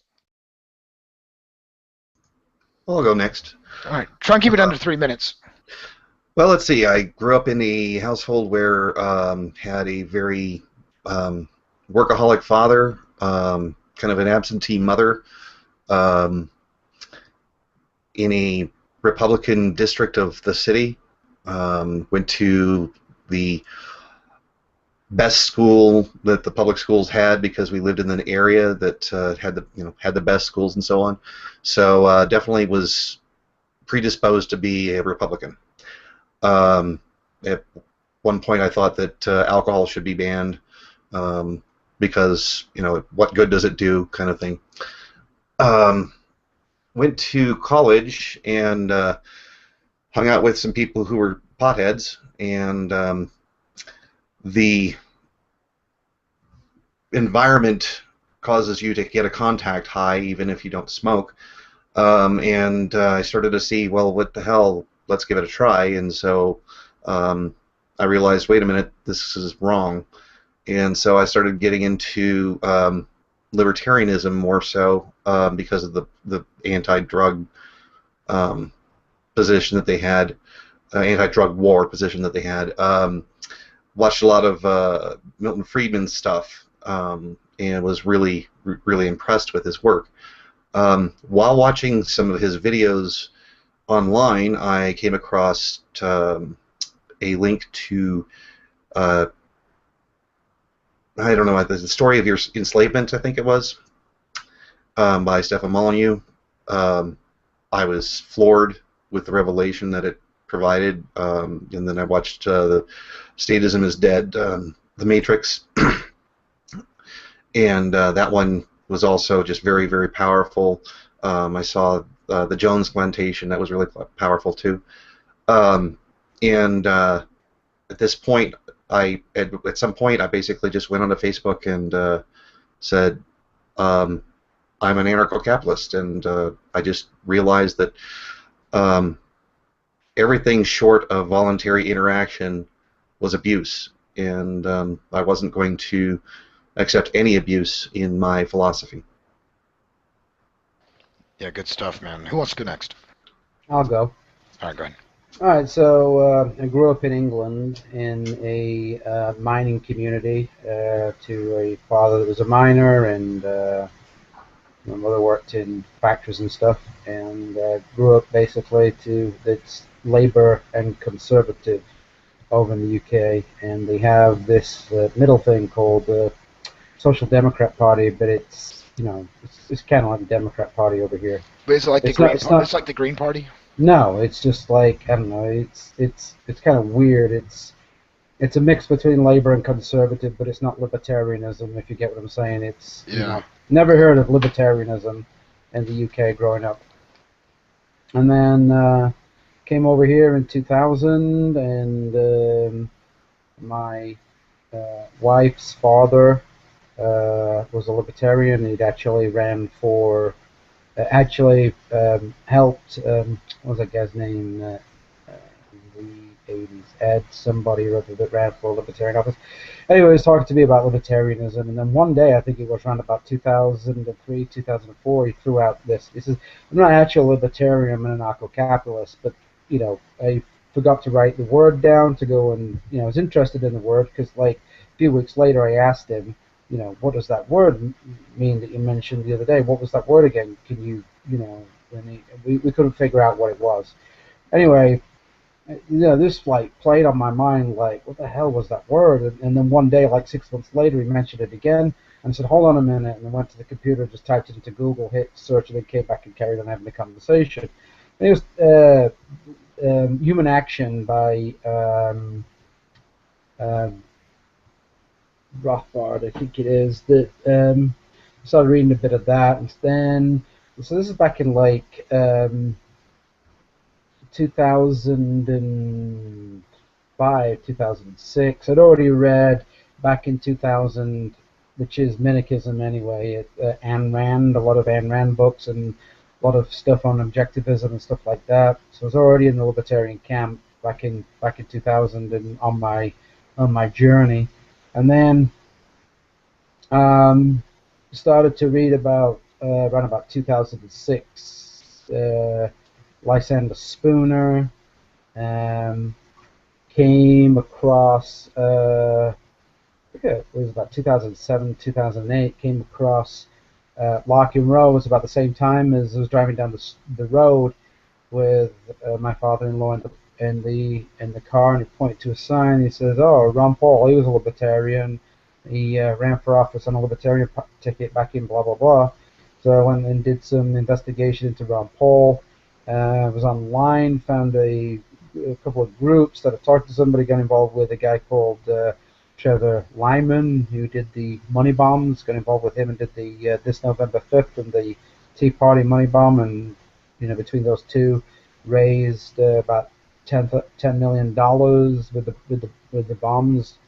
I'll go next. All right. Try and keep it under 3 minutes. Well, let's see. I grew up in a household where had a very workaholic father, kind of an absentee mother, in a Republican district of the city. Went to the best school that the public schools had because we lived in an area that had the best schools and so on. So definitely was predisposed to be a Republican. At one point, I thought that alcohol should be banned because what good does it do, kind of thing. Went to college and hung out with some people who were potheads, and the environment causes you to get a contact high even if you don't smoke. And I started to see, well, what the hell, let's give it a try. And so I realized, wait a minute, this is wrong. And so I started getting into libertarianism more so because of the anti-drug position that they had, anti-drug war position that they had. Watched a lot of Milton Friedman's stuff and was really impressed with his work. While watching some of his videos online, I came across a link to I don't know, the story of your enslavement, I think it was, by Stefan Molyneux. I was floored with the revelation that it provided, and then I watched the Statism is Dead, The Matrix, and that one was also just very powerful. I saw the Jones Plantation, that was really powerful too. And at this point, at some point, I basically just went onto Facebook and said, I'm an anarcho-capitalist, and I just realized that everything short of voluntary interaction was abuse, and I wasn't going to accept any abuse in my philosophy. Yeah, good stuff, man. Who wants to go next? I'll go. All right, go ahead. All right, so I grew up in England in a mining community to a father that was a miner, and my mother worked in factories and stuff, and grew up basically to it's Labour and Conservative over in the UK, and they have this middle thing called the Social Democrat Party, but it's it's kind of like the Democrat Party over here. But is it like it's like the Green Party? No, it's just like, I don't know, it's kind of weird. It's a mix between Labour and Conservative, but it's not libertarianism, if you get what I'm saying. It's never heard of libertarianism in the UK growing up. And then came over here in 2000, and my wife's father was a libertarian. He'd actually ran for helped, what was that guy's name, in the 80s, Ed, somebody or other that ran for a libertarian office. Anyway, he was talking to me about libertarianism, and then one day, I think it was around about 2003, 2004, he threw out this. He says, I'm not actually a libertarian, I'm an anarcho-capitalist, but, I forgot to write the word down to go and, I was interested in the word, because, like, a few weeks later, I asked him, what does that word mean that you mentioned the other day? What was that word again? Can you, and we couldn't figure out what it was. Anyway, this like played on my mind, like, what the hell was that word? And then one day, like 6 months later, he mentioned it again, and I said, hold on a minute, and I went to the computer, just typed it into Google, hit search, and then came back and carried on having the conversation. And it was Human Action by Rothbard, I think it is. That started reading a bit of that, and then so this is back in like 2005, 2006. I'd already read back in 2000, which is Minarchism anyway, Ayn Rand, a lot of Ayn Rand books and a lot of stuff on objectivism and stuff like that. So I was already in the libertarian camp back in 2000 and on my journey, and then started to read about around about 2006. Lysander Spooner, came across, I think it was about 2007, 2008, came across Larkin Rose about the same time as I was driving down the road with my father-in-law in the car, and he pointed to a sign. He says, "Oh, Ron Paul, he was a libertarian. He ran for office on a libertarian ticket back in blah blah blah." So I went and did some investigation into Ron Paul. Was online, found a couple of groups that I talked to somebody, got involved with a guy called Trevor Lyman, who did the money bombs, got involved with him and did the this November 5th and the Tea Party money bomb, and between those two raised about $10 million with the bombs,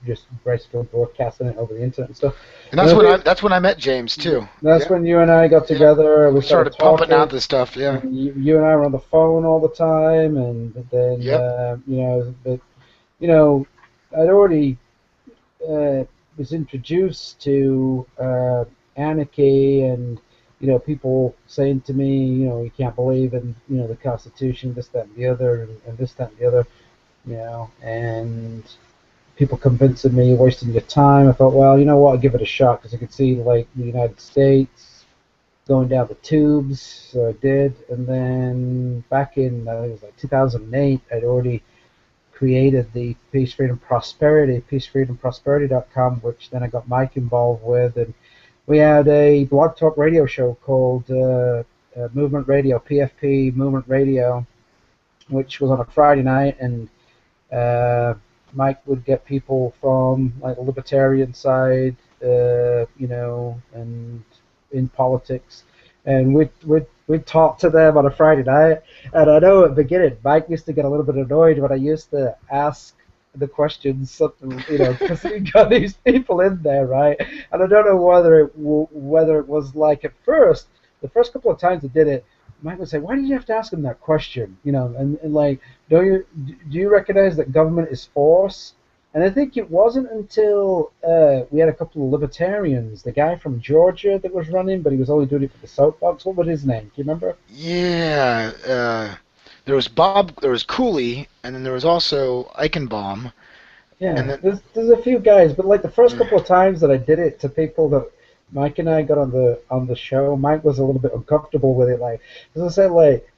just basically broadcasting it over the internet and stuff. And that's when I met James too. That's when you and I got together. Yeah. We started pumping out this stuff. Yeah. You and I were on the phone all the time, and then I'd already was introduced to anarchy, and people saying to me, you can't believe in the Constitution, this, that, and the other, and this, that, and the other, and people convincing me, wasting your time. I thought, well, you know what, I'll give it a shot, because I could see like the United States going down the tubes, so I did. And then back in it was like 2008, I'd already created the Peace, Freedom, Prosperity, peacefreedomprosperity.com, which then I got Mike involved with, and we had a blog talk radio show called Movement Radio, PFP Movement Radio, which was on a Friday night, and Mike would get people from like the libertarian side, and in politics, and we'd talk to them on a Friday night. And I know at the beginning, Mike used to get a little bit annoyed when I used to ask the questions, something, because you got these people in there, right? And I don't know whether it was like at first, the first couple of times I did it, Mike would say, "Why did you have to ask him that question?" And like, do you recognize that government is force? And I think it wasn't until we had a couple of libertarians, the guy from Georgia that was running, but he was only doing it for the soapbox. What was his name? Do you remember? Yeah, there was Bob, there was Cooley, and then there was also Eichenbaum. Yeah, and then, there's a few guys, but like the first couple of times that I did it to people that Mike and I got on the show, Mike was a little bit uncomfortable with it. Like, as I said, like,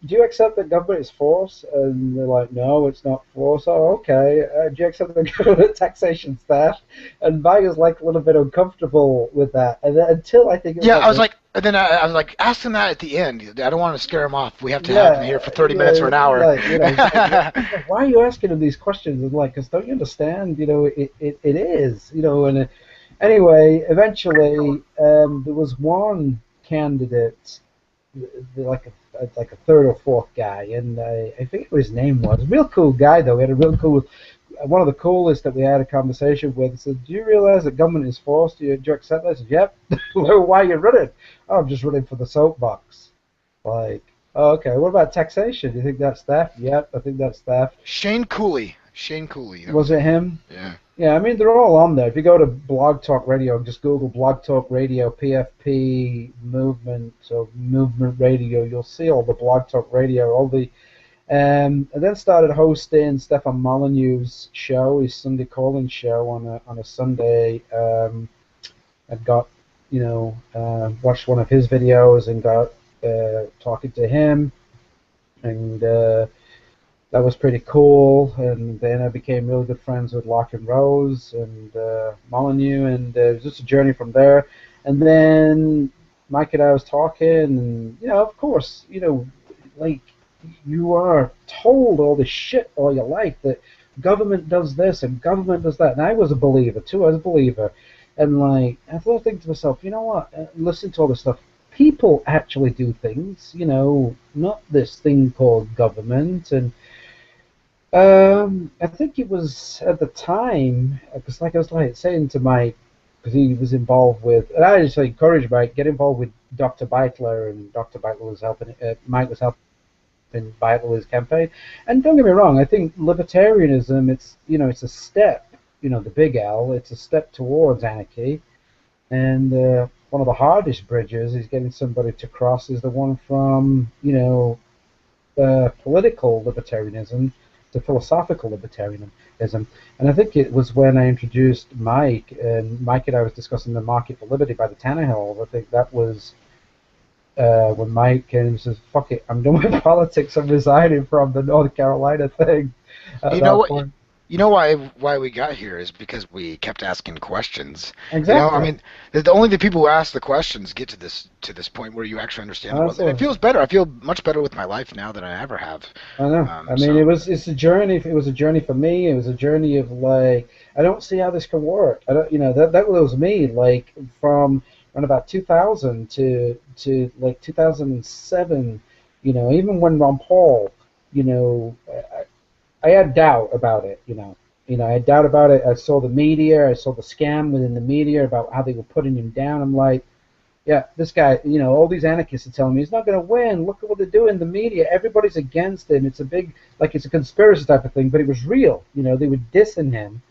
do you accept that government is force? And they're like, no, it's not force. Oh, okay. Do you accept that government taxation staff? And Mike was like a little bit uncomfortable with that. And then, until I think it was I was like, and then I was like, ask him that at the end. I don't want to scare him off. We have to have him here for 30 minutes or an hour. Like, like, why are you asking him these questions? And like, because don't you understand? It is. And anyway, eventually, there was one candidate, like a third or fourth guy, and I forget what his name was. A real cool guy, though. We had a real cool, one of the coolest that we had a conversation with. Said, "Do you realize that government is forced? Do you accept that?" I said, "Yep." "Why are you running?" "Oh, I'm just running for the soapbox." Like, oh, okay. What about taxation? Do you think that's theft? Yep, I think that's theft. Shane Cooley. Was it him? Yeah. Yeah, I mean, they're all on there. If you go to Blog Talk Radio, just Google Blog Talk Radio, PFP Movement, or Movement Radio, you'll see all the Blog Talk Radio, all the... and then started hosting Stefan Molyneux's show, his Sunday calling show on a Sunday. I got, watched one of his videos and got talking to him, and that was pretty cool. And then I became really good friends with Larkin Rose and Molyneux, and it was just a journey from there. And then Mike and I was talking, and of course, like you are told all this shit all your life that government does this and government does that. And I was a believer too. I was a believer, and like I thought, thinking to myself, you know what? Listen to all this stuff. People actually do things, you know, not this thing called government. And I think it was at the time, because like I was like saying to Mike, because he was involved with, and I just encouraged Mike, get involved with Dr. Beitler, and Dr. Beitler was helping, Mike was helping Beitler his campaign. And don't get me wrong, I think libertarianism, it's, you know, it's a step, you know, the big L, it's a step towards anarchy. And one of the hardest bridges is getting somebody to cross is the one from, you know, political libertarianism to philosophical libertarianism. And I think it was when I introduced Mike, and Mike and I was discussing the Market for Liberty by the Tannehill. I think that was when Mike came and says, "Fuck it, I'm done with politics. I'm resigning from the North Carolina thing." You know what? You know why we got here is because we kept asking questions. Exactly. You know, I mean, only the people who ask the questions get to this point where you actually understand the world. And it feels better. I feel much better with my life now than I ever have. I know. I mean, it's a journey. It was a journey for me. It was a journey of like, I don't see how this can work. I don't, you know, that was me. Like from about 2000 to like 2007. You know, even when Ron Paul, you know. I had doubt about it, you know. I had doubt about it. I saw the media. I saw the scam within the media about how they were putting him down. I'm like, yeah, this guy, you know, all these anarchists are telling me he's not going to win. Look at what they're doing. The media, everybody's against him. It's a big, like it's a conspiracy type of thing. But it was real. You know, they were dissing him.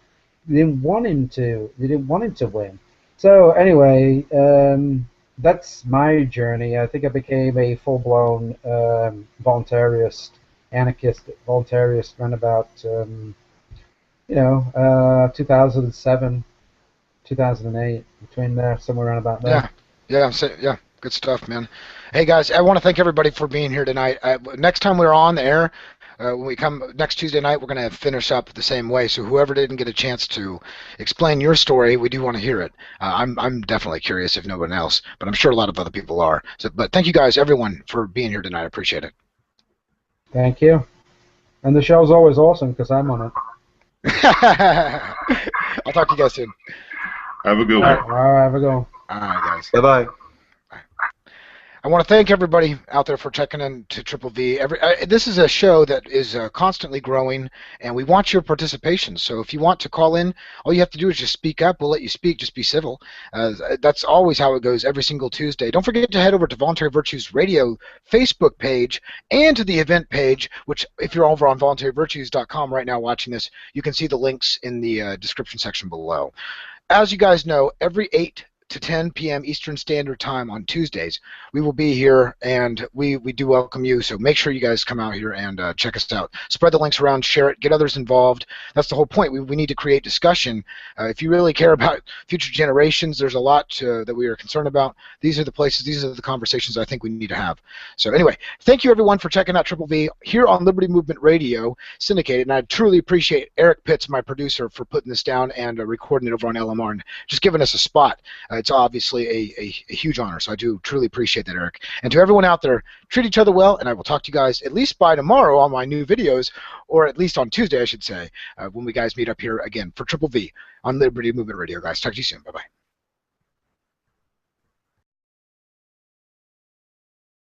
They didn't want him to. They didn't want him to win. So anyway, that's my journey. I think I became a full-blown voluntarist. Anarchist, voluntarist, around about, 2007, 2008, between there, somewhere around about there. Yeah, good stuff, man. Hey, guys, I want to thank everybody for being here tonight. Next time we're on the air, when we come next Tuesday night, we're going to finish up the same way. So whoever didn't get a chance to explain your story, we do want to hear it. I'm definitely curious, if no one else, but I'm sure a lot of other people are. But thank you guys, everyone, for being here tonight. I appreciate it. Thank you. And the show's always awesome because I'm on it. I'll talk to you guys soon. Have a good one. All right, have a good one. All right, guys. Bye-bye. I want to thank everybody out there for checking in to Triple V. This is a show that is constantly growing, and we want your participation. So if you want to call in, all you have to do is just speak up. We'll let you speak. Just be civil. That's always how it goes every single Tuesday. Don't forget to head over to Voluntary Virtues Radio Facebook page and to the event page, which if you're over on voluntaryvirtues.com right now watching this, you can see the links in the description section below. As you guys know, every 8 to 10 p.m. Eastern Standard Time on Tuesdays, we will be here, and we do welcome you. So make sure you guys come out here and check us out. Spread the links around, share it, get others involved. That's the whole point. We need to create discussion. If you really care about future generations, there's a lot that we are concerned about. These are the places, these are the conversations I think we need to have. So anyway, thank you everyone for checking out Triple V here on Liberty Movement Radio, syndicated, and I truly appreciate Eric Pitts, my producer, for putting this down and recording it over on LMR and just giving us a spot. It's obviously a huge honor, so I do truly appreciate that, Eric. And to everyone out there, treat each other well, and I will talk to you guys at least by tomorrow on my new videos, or at least on Tuesday, I should say, when we guys meet up here again for Triple V on Liberty Movement Radio, guys. Talk to you soon. Bye-bye.